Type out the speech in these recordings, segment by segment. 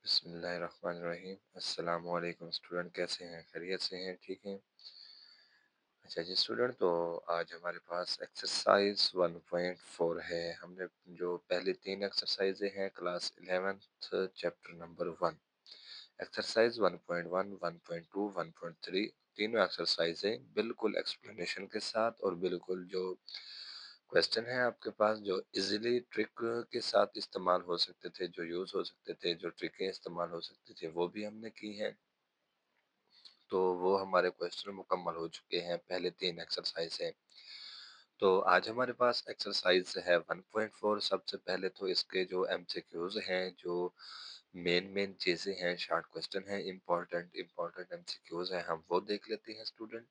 बिस्मिल्लाहिर्रहमानिर्रहीम। अस्सलाम वालेकुम स्टूडेंट, कैसे हैं? खैरियत से हैं? ठीक हैं? अच्छा जी स्टूडेंट, तो आज हमारे पास एक्सरसाइज 1.4 है। हमने जो पहले तीन एक्सरसाइजें हैं class 11th chapter number 1, exercise 1.1, 1.2, 1.3, तीनों एक्सरसाइजें बिल्कुल एक्सप्लेनेशन के साथ और बिल्कुल जो क्वेश्चन है आपके पास जो इजीली ट्रिक के साथ इस्तेमाल हो सकते थे, जो यूज़ हो सकते थे, जो ट्रिकें इस्तेमाल हो सकती थी, वो भी हमने की हैं। तो वो हमारे क्वेश्चन मुकम्मल हो चुके हैं, पहले तीन एक्सरसाइज हैं। तो आज हमारे पास एक्सरसाइज है 1.4। सबसे पहले तो इसके जो एमसीक्यूज हैं, जो मेन चीज़ें हैं, शॉर्ट क्वेश्चन हैं, इम्पोर्टेंट एमसीक्यूज हैं, हम वो देख लेते हैं स्टूडेंट।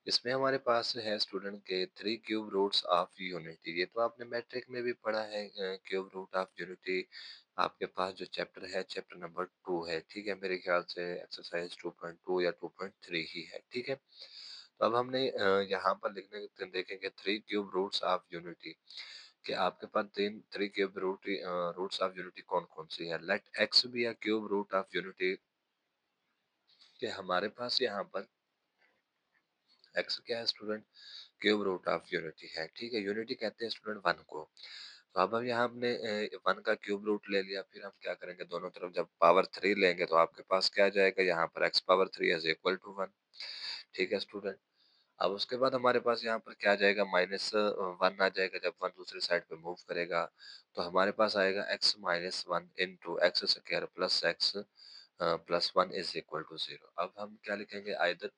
इसमें हमारे पास है स्टूडेंट के three cube roots of unity. ये तो आपने मैट्रिक में भी पढ़ा है। क्यूब रूट ऑफ यूनिटी आपके पास जो चैप्टर है, चैप्टर नंबर 2 है। ठीक है, मेरे ख्याल से एक्सरसाइज 2.2 या 2.3 ही है। ठीक है, तो अब हमने यहाँ पर लिखने देखेंगे three cube roots of unity, कि आपके पास तीन three cube roots of unity कौन कौन सी है। Let x be a cube root of unity, कि हमारे पास यहाँ पर एक्स क्या है student? Cube root of unity है। ठीक है, यूनिटी कहते हैं स्टूडेंट वन को। तो अब हम यहाँ हमने वन का क्यूब रूट ले लिया, फिर हम क्या करेंगे, दोनों तरफ जब पावर थ्री लेंगे तो आपके पास क्या आ जाएगा, यहाँ पर x power three is equal to one. ठीक है स्टूडेंट, अब उसके बाद हमारे पास यहाँ पर क्या आ जाएगा, माइनस वन आ जाएगा। जब वन दूसरी साइड पे मूव करेगा तो हमारे पास आएगा x minus one into x square plus x plus one is equal to zero. अब हम क्या लिखेंगे, आइदर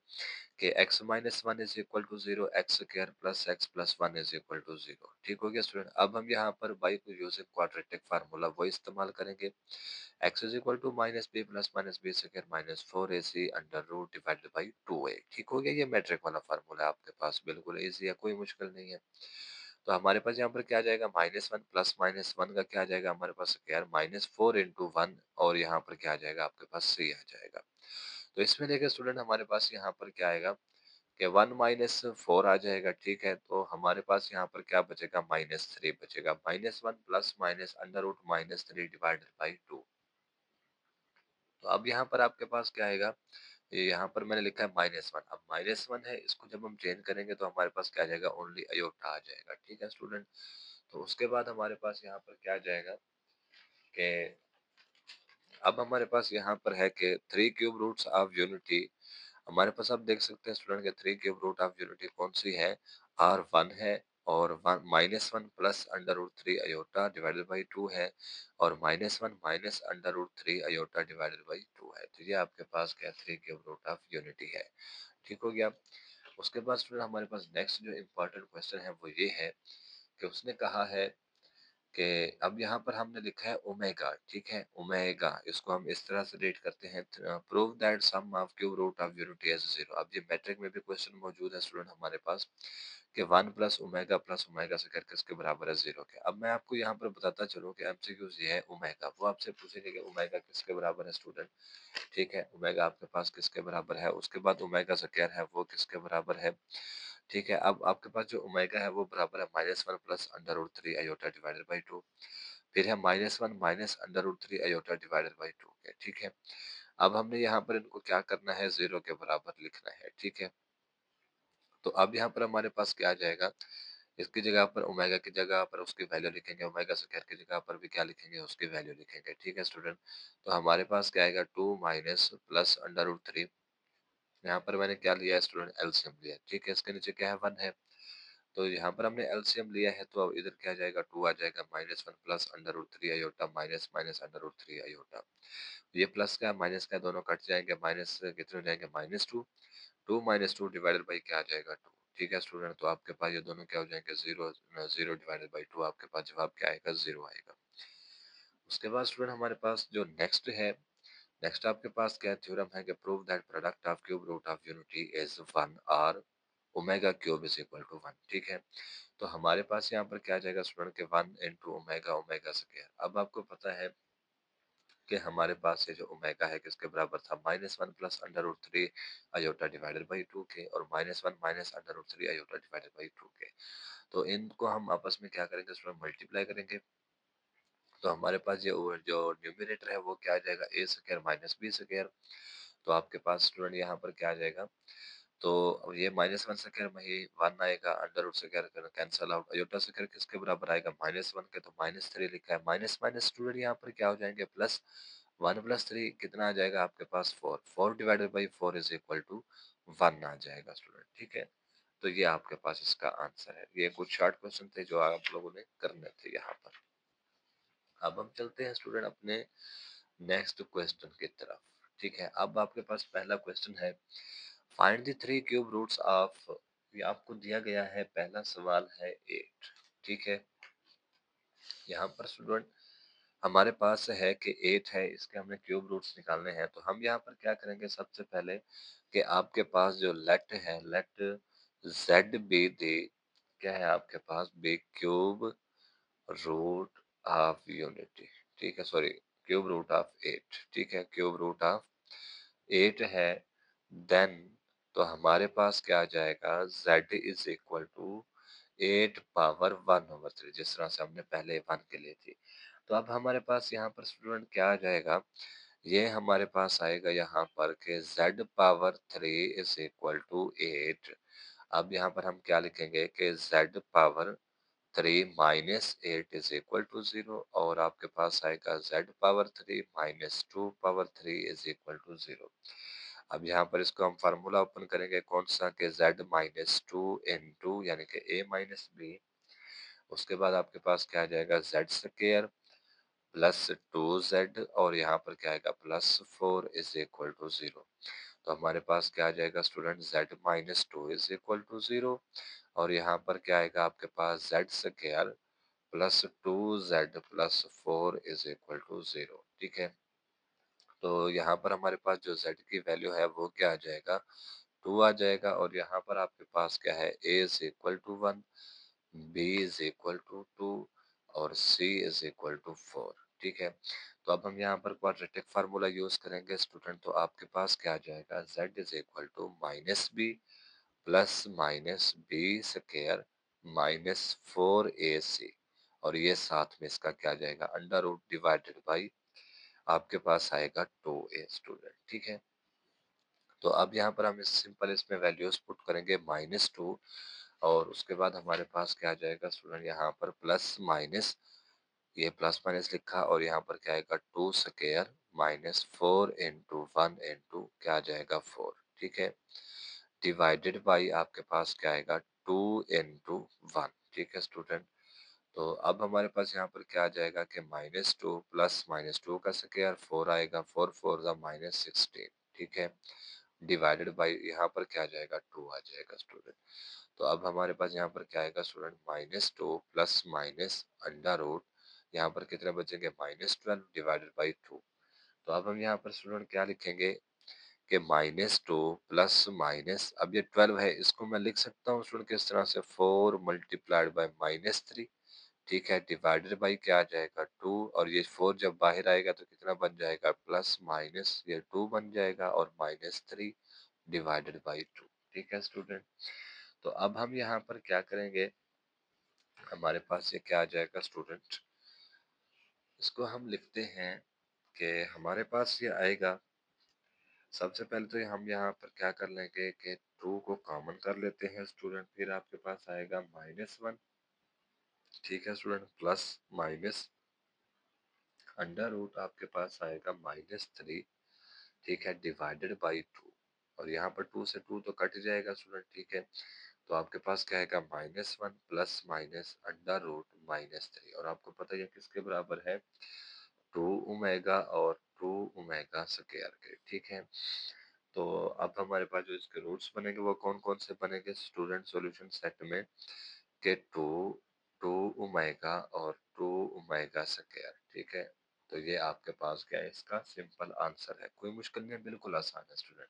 कि x minus one is equal to zero, x square plus x plus one is equal to zero. ठीक हो गया student. अब हम यहाँ पर बाई को यूजिंग क्वाड्रेटिक फार्मूला वो इस्तेमाल करेंगे। x is equal to minus B square minus four A C under root divided by two A. ठीक हो गया, ये मैट्रिक वाला फार्मूला है आपके पास, बिल्कुल इजी है, कोई मुश्किल नहीं है। तो हमारे पास यहाँ पर क्या आ जाएगा, minus one plus minus one का क्या आ जाएगा हमारे पास square minus four into one, और यहाँ पर क्या आ जाएगा आपके पास सी आ जाएगा। तो इसमें देखिए स्टूडेंट, हमारे पास यहाँ पर क्या आएगा कि वन माइनस फोर आ जाएगा। ठीक है, तो हमारे पास यहाँ पर क्या बचेगा, माइनस थ्री बचेगा। Minus one plus minus under root minus three divided by two. तो अब यहाँ पर आपके पास क्या आएगा, ये यहाँ पर मैंने लिखा है माइनस वन। अब माइनस वन है, इसको जब हम चेंज करेंगे तो हमारे पास क्या आ जाएगा, ओनली अयोटा आ जाएगा। ठीक है स्टूडेंट, तो उसके बाद हमारे पास यहाँ पर क्या आ जाएगा कि अब हमारे पास यहाँ पर है कि three cube roots of unity. हमारे पास आप देख सकते हैं स्टूडेंट के three cube root of unity कौन सी है, आर वन है, और one minus one plus under root three iota divided by two है, और minus one minus under root three iota divided by two है। तो ये आपके पास क्या three cube root of unity है। ठीक हो गया। उसके बाद स्टूडेंट हमारे पास नेक्स्ट जो इम्पोर्टेंट क्वेश्चन है वो ये है कि उसने कहा है कि अब यहाँ पर हमने लिखा है ओमेगा। ठीक है, ओमेगा इसको हम इस तरह से रेट करते हैं, prove that sum of cube root of unity is zero. अब ये मैट्रिक में भी क्वेश्चन मौजूद है स्टूडेंट हमारे पास, कि वन प्लस ओमेगा से करके इसके बराबर है जीरो के। अब मैं आपको यहाँ पर बताता चलूँ कि एमसीक्यूज ये है ओमेगा, वो आपसे पूछेंगे कि ओमेगा किसके बराबर है स्टूडेंट। ठीक है, ओमेगा आपके पास किसके बराबर है, उसके बाद ओमेगा स्क्वायर है वो किसके बराबर है। ठीक है, अब आपके पास जो ओमेगा है वो बराबर है minus one plus under root three iota divided by two. फिर है minus one minus under root three iota divided by two के। ठीक है, अब हमने यहाँ पर इनको क्या करना है, जीरो के बराबर लिखना है। ठीक है, तो अब यहाँ पर हमारे पास क्या आ जाएगा, इसकी जगह पर ओमेगा की जगह पर उसकी वैल्यू लिखेंगे, ओमेगा स्क्वायर की जगह पर भी क्या लिखेंगे, उसकी वैल्यू लिखेंगे। ठीक है स्टूडेंट, तो हमारे पास क्या आएगा, two minus plus under root three, यहाँ पर मैंने क्या लिया है स्टूडेंट, एलसीएम लिया है। ठीक है, इसके नीचे क्या है, वन है, तो यहाँ पर हमने एलसीएम लिया है, तो अब इधर क्या आ जाएगा, टू आ जाएगा, minus one plus under root three iota minus minus under root three iota. ये प्लस का माइनस का दोनों कट जाएंगे, माइनस कितने हो जाएंगे, minus two. Two minus two divided by क्या आ जाएगा, टू। ठीक है स्टूडेंट, तो आपके पास ये दोनों क्या हो जाएंगे, zero. Zero divided by to, आपके पास जवाब क्या आएगा, जीरो आएगा। उसके बाद स्टूडेंट हमारे पास जो नेक्स्ट है, नेक्स्ट आपके पास क्या थ्योरम है कि prove that product of cube root of unity is one, और omega cube is equal to one. ठीक है, तो हमारे पास यहाँ पर क्या आ जाएगा स्टूडेंट के one into omega, omega square. अब आपको पता है कि हमारे पास ये जो ओमेगा है किसके बराबर था, minus one plus under root three iota divided by two के, और minus one minus under root three iota divided by two के। तो इनको हम आपस में क्या करेंगे स्टूडेंट, मल्टीप्लाई करेंगे। तो हमारे पास जो न्यूमरेटर है वो क्या आ जाएगा, ए स्क्वायर माइनस बी स्क्वायर। तो आपके पास स्टूडेंट यहाँ पर क्या आ जाएगा, तो अब ये माइनस वन स्क्वायर में ही वन आएगा, under root square cancel out, iota square किसके बराबर आएगा, माइनस वन के, तो माइनस थ्री लिखा है, माइनस माइनस स्टूडेंट यहाँ पर क्या हो जाएंगे, प्लस, वन प्लस थ्री कितना आ जाएगा आपके पास, four, four divided by four is equal to one आ जाएगा स्टूडेंट, ठीक है। तो ये आपके पास इसका आंसर है। ये कुछ शॉर्ट क्वेश्चन थे जो आप लोगों ने करने थे यहाँ पर। अब हम चलते हैं स्टूडेंट अपने नेक्स्ट क्वेश्चन की तरफ, ठीक है। अब आपके पास पहला क्वेश्चन है, find the three cube roots of, ये आपको दिया गया है, पहला सवाल है 8, ठीक है। यहाँ पर स्टूडेंट हमारे पास है कि 8 है, इसके हमें क्यूब रूट्स निकालने हैं। तो हम यहाँ पर क्या करेंगे, सबसे पहले कि आपके पास जो लेट है, लेट जेड बी दी, क्या है आपके पास, B cube root of unity, ठीक है, सॉरी, क्यूब रूट ऑफ 8, ठीक है, क्यूब रूट ऑफ 8 है। देन तो हमारे पास क्या आ जाएगा, z is equal to 8 power 1/3, जिस तरह से हमने पहले 1 के लिए थी। तो अब हमारे पास यहाँ पर स्टूडेंट क्या आ जाएगा, ये हमारे पास आएगा यहाँ पर के z power 3 is equal to 8। अब यहाँ पर हम क्या लिखेंगे कि z power 3 minus 8 is equal to 0, और आपके पास आएगा z power 3 minus 2 power 3 is equal to 0। अब यहाँ पर इसको हम फार्मूला ओपन करेंगे, कौन सा, कि z minus two into, यानी कि a माइनस बी, उसके बाद आपके पास क्या आ जाएगा, z square plus two Z, और यहाँ पर क्या आएगा, प्लस 4 इज इक्वल टू 0। तो हमारे पास क्या आ जाएगा student, z minus two is equal to 0, और यहाँ पर क्या आएगा आपके पास, z square plus two z plus 4 is equal to 0, ठीक है। तो यहाँ पर हमारे पास जो z की वैल्यू है वो क्या आ जाएगा, 2 आ जाएगा, और यहाँ पर आपके पास क्या है, a is equal to 1, b is equal to 2, और c इज इक्वल टू 4, ठीक है। तो अब हम यहाँ पर क्वाड्रेटिक फार्मूला यूज करेंगे स्टूडेंट, तो आपके पास क्या आ जाएगा, z is equal to minus b plus minus B square minus 4ac, और ये साथ में इसका क्या आ जाएगा, अंडर रूट डिवाइडेड बाई, आपके पास आएगा 2a स्टूडेंट, ठीक है। तो अब यहाँ पर हम इस सिंपल इसमें वैल्यूज पुट करेंगे, माइनस टू, और उसके बाद हमारे पास क्या आ जाएगा स्टूडेंट, यहाँ पर प्लस माइनस, ये प्लस माइनस लिखा, और यहाँ पर क्या आएगा, two square minus 4 into 1 into क्या आ जाएगा, 4, ठीक है, डिवाइडेड बाई आपके पास क्या आएगा, 2 इंटू 1, ठीक है स्टूडेंट। तो अब हमारे पास यहाँ पर क्या आ जाएगा कि minus two plus minus two का स्क्वायर 4 आएगा, 4 फोर ज़ा माइनस 16, ठीक है, डिवाइडेड बाई यहाँ पर क्या आ जाएगा, 2 आ जाएगा स्टूडेंट। तो अब हमारे पास यहाँ पर क्या आएगा student, minus two plus minus under root, यहाँ पर कितने बचेंगे, माइनस 12 डिवाइडेड बाई 2। तो अब हम यहाँ पर स्टूडेंट क्या लिखेंगे कि माइनस टू प्लस माइनस, अब ये 12 है, इसको मैं लिख सकता हूँ स्टूडेंट किस तरह से, 4 मल्टीप्लाइड बाई माइनस 3, ठीक है, डिवाइडेड बाई क्या आ जाएगा, 2, और ये 4 जब बाहर आएगा तो कितना बन जाएगा, प्लस माइनस ये 2 बन जाएगा, और माइनस 3 डिवाइडेड बाई 2, ठीक है स्टूडेंट। तो अब हम यहाँ पर क्या करेंगे, हमारे पास ये क्या आ जाएगा स्टूडेंट, इसको हम लिखते हैं कि हमारे पास ये आएगा, सबसे पहले तो हम यहाँ पर क्या कर लेंगे कि 2 को कॉमन कर लेते हैं स्टूडेंट, फिर आपके पास आएगा -1, ठीक है student, plus minus under root आपके पास आएगा -3, ठीक है, डिवाइडेड बाई 2, और यहाँ पर 2 से 2 तो कट जाएगा स्टूडेंट, ठीक है। तो आपके पास क्या आएगा, -1 प्लस माइनस अंडर रूट -3, और आपको पता है किसके बराबर है, 2 ओमेगा और 2 ओमेगा स्क्वायर के, ठीक है। तो अब हमारे पास जो इसके रूट्स बनेंगे वो कौन कौन से बनेंगे स्टूडेंट, सॉल्यूशन सेट में, के 2 2 ओमेगा और 2 ओमेगा स्क्वायर, ठीक है। तो ये आपके पास क्या है, इसका सिंपल आंसर है, कोई मुश्किल नहीं है, बिल्कुल आसान है स्टूडेंट।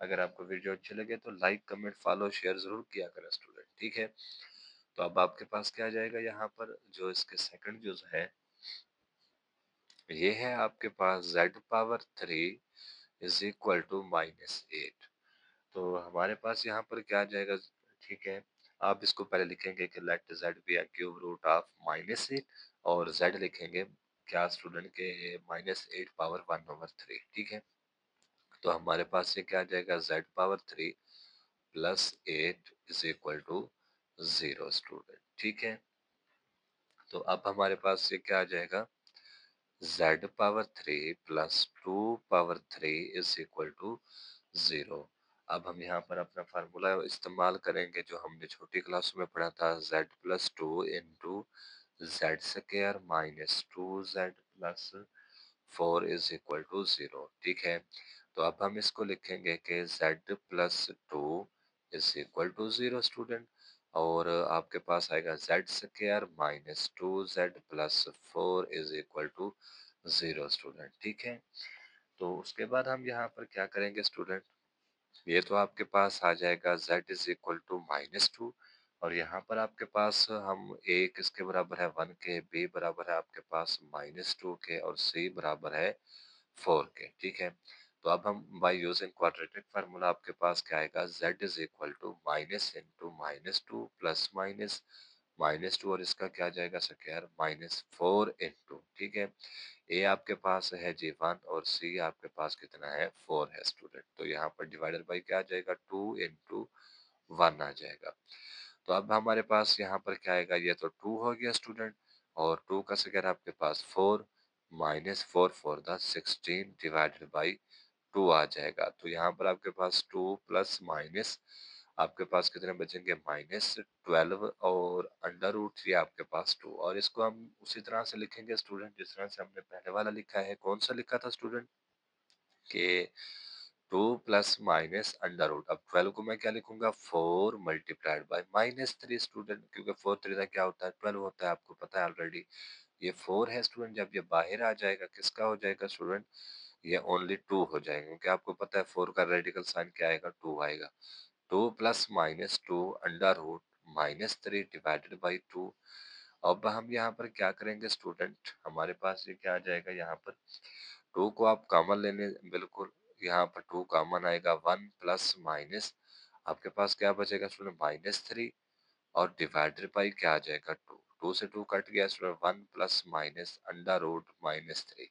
अगर आपको वीडियो अच्छी लगे तो लाइक कमेंट फॉलो शेयर जरूर किया करें स्टूडेंट, ठीक है। तो अब आपके पास क्या आ जाएगा, यहाँ पर जो इसके सेकंड जो है, ये है आपके पास z power 3 is equal to -8। तो हमारे पास यहाँ पर क्या आ जाएगा, ठीक है, आप इसको पहले लिखेंगे कि let z be a cube root of -8, और z लिखेंगे क्या स्टूडेंट के -8 पावर 1/3, ठीक है। तो हमारे पास ये क्या आ जाएगा, z power 3 plus 8 is equal to 0 student, ठीक है। तो अब हमारे पास ये क्या आ जाएगा, z power 3 plus 2 power 3 is equal to 0। अब हम यहाँ पर अपना फार्मूला इस्तेमाल करेंगे जो हमने छोटी क्लासों में पढ़ा था, z plus 2 into z square minus 2z plus 4 is equal to 0, ठीक है। तो अब हम इसको लिखेंगे कि z plus 2 is equal to 0 student, और आपके पास आएगा z square minus 2z plus 4 is equal to 0 student, ठीक है। तो उसके बाद हम यहाँ पर क्या करेंगे स्टूडेंट, ये तो आपके पास आ जाएगा z इज इक्वल टू -2, और यहाँ पर आपके पास हम a किसके बराबर है 1 के, b बराबर है आपके पास -2 के, और c बराबर है 4 के, ठीक है। तो अब हम बाय यूजिंग क्वाड्रेटिक फार्मूला आपके पास क्या आएगा, z is equal to minus into -2 plus minus -2, और इसका क्या आ जाएगा स्क्वायर -4 इंटू, ठीक है। ए आपके पास है जी 1, और सी आपके पास कितना है 4 है स्टूडेंट। तो यहाँ पर डिवाइडेड बाई क्या आ जाएगा, 2 इंटू 1 आ जाएगा। तो अब हमारे पास यहाँ पर क्या आएगा, ये तो 2 हो गया स्टूडेंट, और 2 का स्क्वायर आपके पास 4, -4 फॉर द 16 डिवाइडेड बाई 2 आ जाएगा। तो यहाँ पर आपके पास 2 प्लस माइनस आपके पास कितने बचेंगे, -12, और अंडर रूट 3 आपके पास 2, और इसको हम उसी तरह से लिखेंगे स्टूडेंट जिस तरह से हमने पहले वाला लिखा है। कौन सा लिखा था स्टूडेंट, कि 2 प्लस माइनस अंडर रूट, अब 12 को मैं क्या लिखूंगा, 4 मल्टीप्लाइड बाय -3 स्टूडेंट, क्योंकि 4 3 क्या होता है 12 होता है, आपको पता है ऑलरेडी। ये 4 है स्टूडेंट, जब ये बाहर आ जाएगा किसका हो जाएगा स्टूडेंट, ये ओनली 2 हो जाएगा, क्योंकि आपको पता है 4 का रेडिकल साइन क्या आएगा, 2 आएगा। 2 plus -2 under root -3 divided by 2। अब हम यहाँ पर क्या करेंगे स्टूडेंट, हमारे पास ये क्या आ जाएगा, यहाँ पर 2 को आप कॉमन लेने, बिल्कुल यहाँ पर 2 कॉमन आएगा, 1 प्लस माइनस आपके पास क्या बचेगा स्टूडेंट -3, और डिवाइडेड बाई क्या आ जाएगा 2, 2 से 2 कट गया student, 1 plus minus under root -3,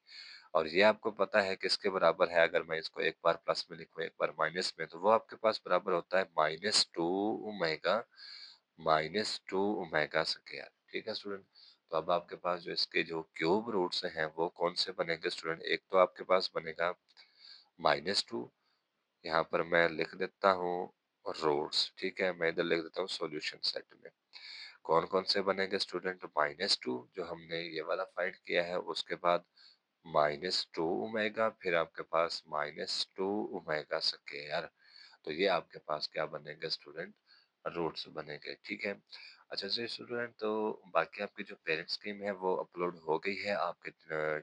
और ये आपको पता है किसके बराबर है, अगर मैं इसको एक बार प्लस में लिखूं एक बार माइनस में, तो वो आपके पास बराबर होता है -2 ओमेगा स्क्वायर, ठीक है स्टूडेंट। तो अब आपके पास जो इसके जो क्यूब रूट्स हैं वो कौन से बनेंगे स्टूडेंट, एक तो आपके पास बनेगा -2, यहाँ पर मैं लिख देता हूँ रूट्स, ठीक है, मैं इधर लिख देता हूँ सॉल्यूशन सेट में। कौन कौन से बनेंगे स्टूडेंट, -2 जो हमने ये वाला फाइंड किया है, उसके बाद -2 ओमेगा, फिर आपके पास -2 ओमेगा स्क्वायर। तो ये आपके पास क्या बनेंगे स्टूडेंट, रूट्स बनेंगे, ठीक है। अच्छा जी स्टूडेंट, तो बाकी आपकी जो पेरेंट स्कीम है वो अपलोड हो गई है आपके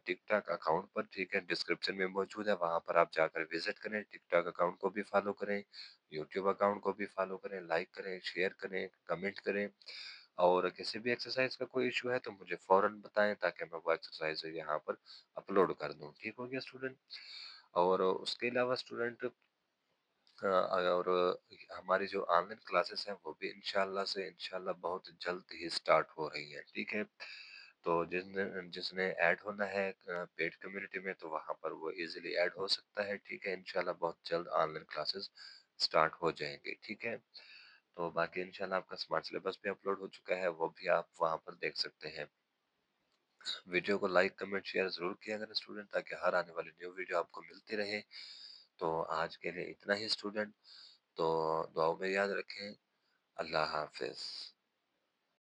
टिकटॉक अकाउंट पर, ठीक है, डिस्क्रिप्शन में मौजूद है, वहां पर आप जाकर विजिट करें, टिकटॉक अकाउंट को भी फॉलो करें, यूट्यूब अकाउंट को भी फॉलो करें, लाइक करें, शेयर करें, कमेंट करें, और किसी भी एक्सरसाइज का कोई इशू है तो मुझे फौरन बताएं ताकि मैं वो एक्सरसाइज यहाँ पर अपलोड कर दूं, ठीक हो गया स्टूडेंट। और उसके अलावा स्टूडेंट, और हमारी जो ऑनलाइन क्लासेस हैं वो भी इंशाल्लाह बहुत जल्द ही स्टार्ट हो रही है, ठीक है। तो जिसने जिसने ऐड होना है पेड कम्युनिटी में, तो वहां पर वो इजीली ऐड हो सकता है, ठीक है। इंशाल्लाह बहुत जल्द ऑनलाइन क्लासेस स्टार्ट हो जाएंगे, ठीक है। तो बाकी इंशाल्लाह आपका स्मार्ट सिलेबस भी अपलोड हो चुका है, वो भी आप वहां पर देख सकते हैं। वीडियो को लाइक कमेंट शेयर जरूर किया करें स्टूडेंट, ताकि हर आने वाली न्यू वीडियो आपको मिलती रहे। तो आज के लिए इतना ही स्टूडेंट, तो दुआओं में याद रखें। अल्लाह हाफिज।